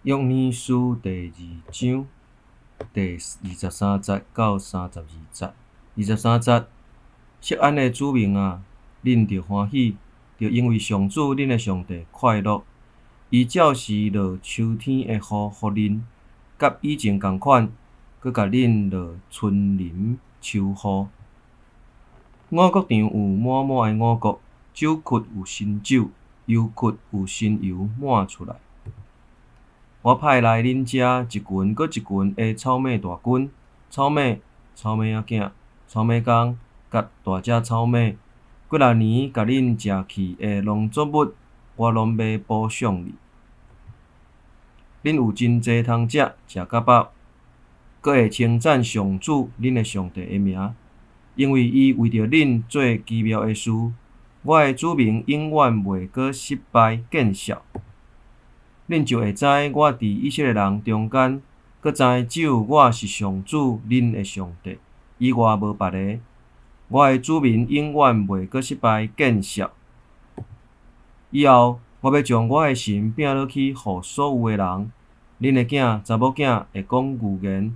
约珥书第2章第23节到32节。23节，錫安的子民啊，恁着欢喜，着因为上主恁的上帝快乐。伊照时落秋天的雨互恁，甲以前共款，佮甲恁落春林秋雨。五穀场有满满的五穀，酒窟有新酒，油窟有新油满出来。我派来恁遮一群搁一群的草莓大军，草莓仔囝，草莓公，甲大只草莓，几若年甲恁食去的农作物，我拢要补赏你。恁有真济通食，食甲饱，搁会称赞上主恁的上帝的名，因为伊为着恁做奇妙的事。我的子民永远袂搁失败见效。恁就会知我伫以色列人中间，搁知只有我是上主恁的上帝，以外无别个。我的子民永远袂搁失败见效。以后，我要将我的神摒落去，互所有的人。恁的囝、查某囝会讲预言，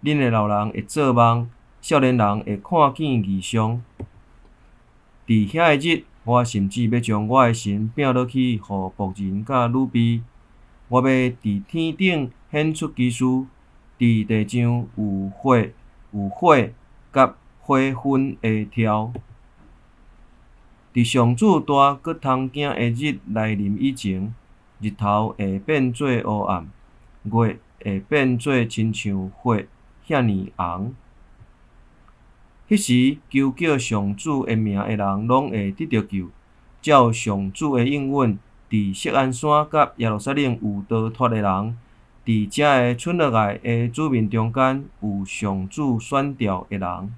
恁的老人会做梦，少年人会看见异象。伫遐个日，我甚至要将我的神摒落去，互仆人甲女婢。我要伫天顶显出奇事，伫地上有火甲火粉会跳。伫上主大搁通行的日来临以前，日头会变做乌暗，月会变做亲像火遐尼红。迄时，求叫上主的名的人，拢会得到救。照上主的应允，伫锡安山甲耶路撒冷有逃脱的人，伫遮的村落外的子民中间有上主选召的人。